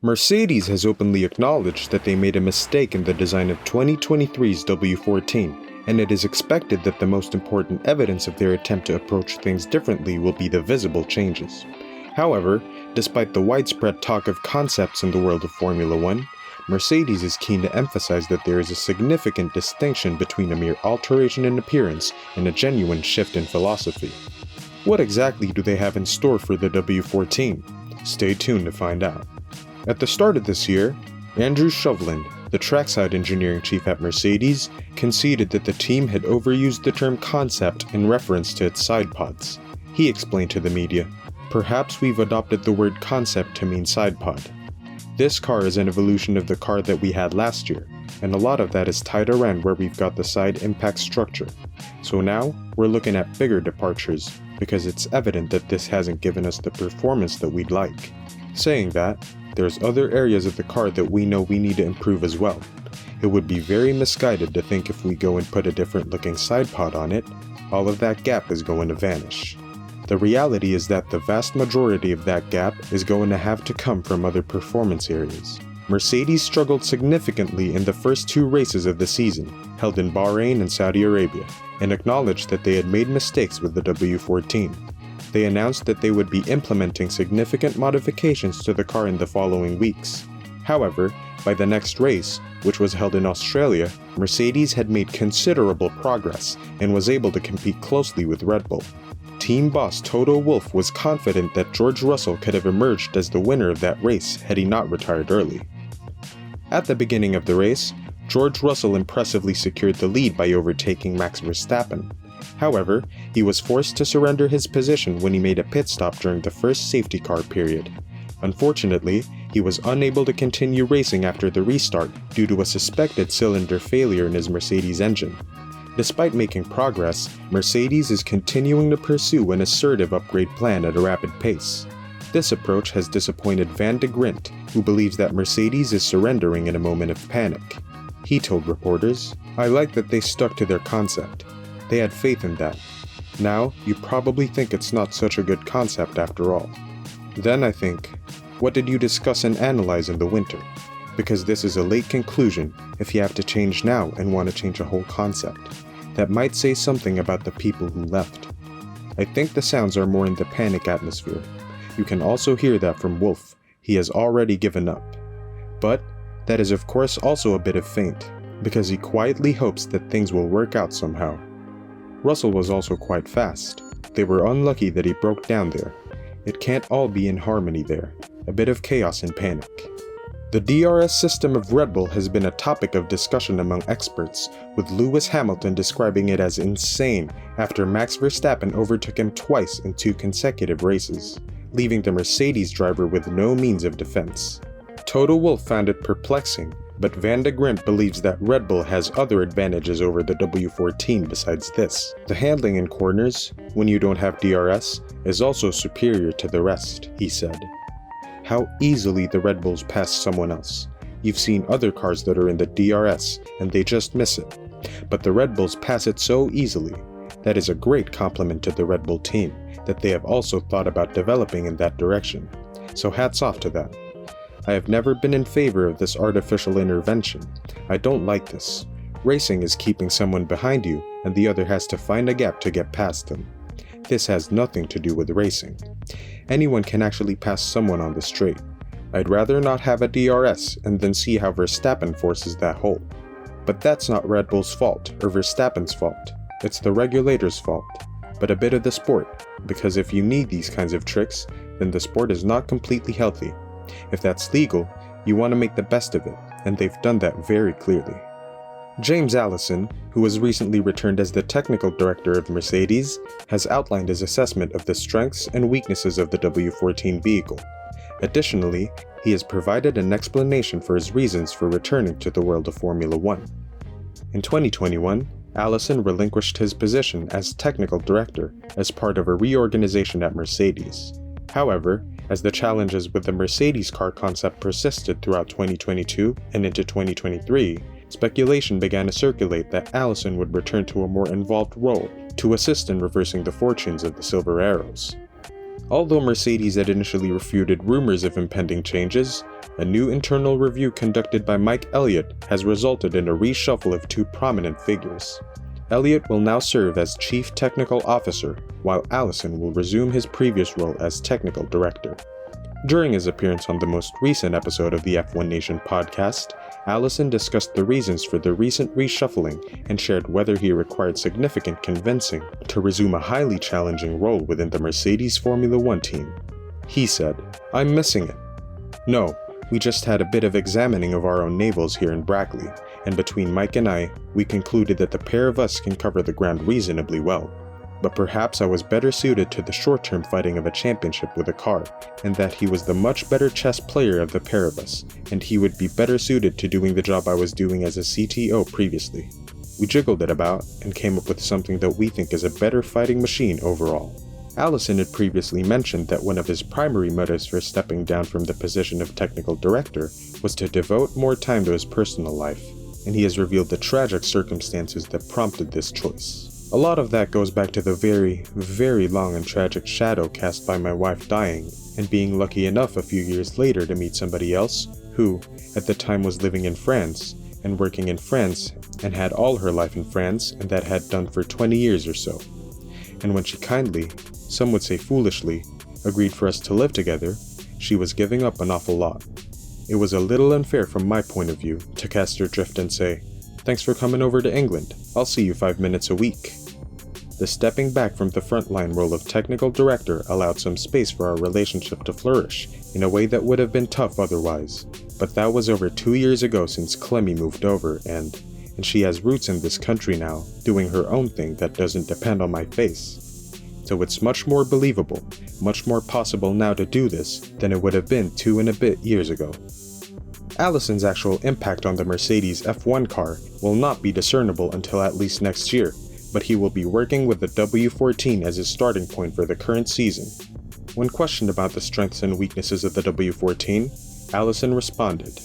Mercedes has openly acknowledged that they made a mistake in the design of 2023's W14, and it is expected that the most important evidence of their attempt to approach things differently will be the visible changes. However, despite the widespread talk of concepts in the world of Formula One, Mercedes is keen to emphasize that there is a significant distinction between a mere alteration in appearance and a genuine shift in philosophy. What exactly do they have in store for the W14? Stay tuned to find out. At the start of this year, Andrew Shovland, the trackside engineering chief at Mercedes, conceded that the team had overused the term concept in reference to its side pods. He explained to the media, "Perhaps we've adopted the word concept to mean side pod. This car is an evolution of the car that we had last year, and a lot of that is tied around where we've got the side impact structure. So now, we're looking at bigger departures, because it's evident that this hasn't given us the performance that we'd like." Saying that, there's other areas of the car that we know we need to improve as well. It would be very misguided to think if we go and put a different looking side pod on it, all of that gap is going to vanish. The reality is that the vast majority of that gap is going to have to come from other performance areas. Mercedes struggled significantly in the first two races of the season, held in Bahrain and Saudi Arabia, and acknowledged that they had made mistakes with the W14. They announced that they would be implementing significant modifications to the car in the following weeks. However, by the next race, which was held in Australia, Mercedes had made considerable progress and was able to compete closely with Red Bull. Team boss Toto Wolff was confident that George Russell could have emerged as the winner of that race had he not retired early. At the beginning of the race, George Russell impressively secured the lead by overtaking Max Verstappen. However, he was forced to surrender his position when he made a pit stop during the first safety car period. Unfortunately, he was unable to continue racing after the restart due to a suspected cylinder failure in his Mercedes engine. Despite making progress, Mercedes is continuing to pursue an assertive upgrade plan at a rapid pace. This approach has disappointed Van de Grint, who believes that Mercedes is surrendering in a moment of panic. He told reporters, "I like that they stuck to their concept. They had faith in that. Now, you probably think it's not such a good concept after all." Then I think, what did you discuss and analyze in the winter? Because this is a late conclusion if you have to change now and want to change a whole concept. That might say something about the people who left. I think the sounds are more in the panic atmosphere. You can also hear that from Wolff. He has already given up. But that is of course also a bit of feint, because he quietly hopes that things will work out somehow. Russell was also quite fast. They were unlucky that he broke down there. It can't all be in harmony there. A bit of chaos and panic. The DRS system of Red Bull has been a topic of discussion among experts, with Lewis Hamilton describing it as insane after Max Verstappen overtook him twice in 2 consecutive races, leaving the Mercedes driver with no means of defense. Toto Wolff found it perplexing, but Van de Grint believes that Red Bull has other advantages over the W14 besides this. The handling in corners, when you don't have DRS, is also superior to the rest, he said. How easily the Red Bulls pass someone else. You've seen other cars that are in the DRS and they just miss it. But the Red Bulls pass it so easily. That is a great compliment to the Red Bull team, that they have also thought about developing in that direction. So hats off to that. I have never been in favor of this artificial intervention. I don't like this. Racing is keeping someone behind you and the other has to find a gap to get past them. This has nothing to do with racing. Anyone can actually pass someone on the straight. I'd rather not have a DRS and then see how Verstappen forces that hole. But that's not Red Bull's fault or Verstappen's fault. It's the regulator's fault. But a bit of the sport, because if you need these kinds of tricks, then the sport is not completely healthy. If that's legal, you want to make the best of it, and they've done that very clearly. James Allison, who was recently returned as the technical director of Mercedes, has outlined his assessment of the strengths and weaknesses of the W14 vehicle. Additionally, he has provided an explanation for his reasons for returning to the world of Formula One. In 2021, Allison relinquished his position as technical director as part of a reorganization at Mercedes. However, as the challenges with the Mercedes car concept persisted throughout 2022 and into 2023, speculation began to circulate that Allison would return to a more involved role to assist in reversing the fortunes of the Silver Arrows. Although Mercedes had initially refuted rumors of impending changes, a new internal review conducted by Mike Elliott has resulted in a reshuffle of two prominent figures. Elliott will now serve as Chief Technical Officer, while Allison will resume his previous role as Technical Director. During his appearance on the most recent episode of the F1 Nation podcast, Allison discussed the reasons for the recent reshuffling and shared whether he required significant convincing to resume a highly challenging role within the Mercedes Formula One team. He said, "I'm missing it. No, we just had a bit of examining of our own navels here in Brackley, and between Mike and I, we concluded that the pair of us can cover the ground reasonably well. But perhaps I was better suited to the short-term fighting of a championship with a car, and that he was the much better chess player of the pair of us, and he would be better suited to doing the job I was doing as a CTO previously. We jiggled it about, and came up with something that we think is a better fighting machine overall." Allison had previously mentioned that one of his primary motives for stepping down from the position of technical director was to devote more time to his personal life, and he has revealed the tragic circumstances that prompted this choice. A lot of that goes back to the very, very long and tragic shadow cast by my wife dying, and being lucky enough a few years later to meet somebody else who, at the time, was living in France and working in France and had all her life in France, and that had done for 20 years or so. And when she kindly, some would say foolishly, agreed for us to live together, she was giving up an awful lot. It was a little unfair from my point of view to cast her adrift and say, "Thanks for coming over to England. I'll see you 5 minutes a week." The stepping back from the frontline role of technical director allowed some space for our relationship to flourish in a way that would have been tough otherwise. But that was over 2 years ago since Clemmy moved over, and she has roots in this country now, doing her own thing that doesn't depend on my face. So it's much more believable, much more possible now to do this than it would have been 2 and a bit years ago. Allison's actual impact on the Mercedes F1 car will not be discernible until at least next year, but he will be working with the W14 as his starting point for the current season. When questioned about the strengths and weaknesses of the W14, Allison responded,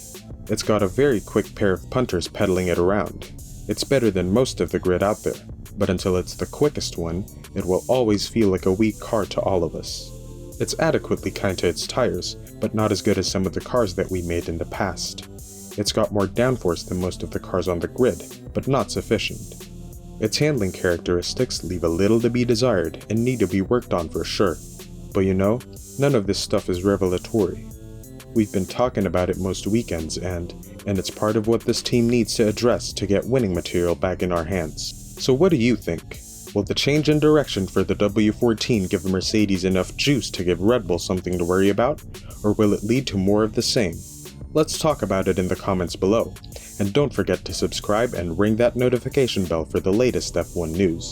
"It's got a very quick pair of punters pedaling it around. It's better than most of the grid out there, but until it's the quickest one, it will always feel like a weak car to all of us. It's adequately kind to its tires, but not as good as some of the cars that we made in the past. It's got more downforce than most of the cars on the grid, but not sufficient. Its handling characteristics leave a little to be desired and need to be worked on for sure. But you know, none of this stuff is revelatory. We've been talking about it most weekends and it's part of what this team needs to address to get winning material back in our hands. So what do you think? Will the change in direction for the W14 give Mercedes enough juice to give Red Bull something to worry about, or will it lead to more of the same? Let's talk about it in the comments below, and don't forget to subscribe and ring that notification bell for the latest F1 news.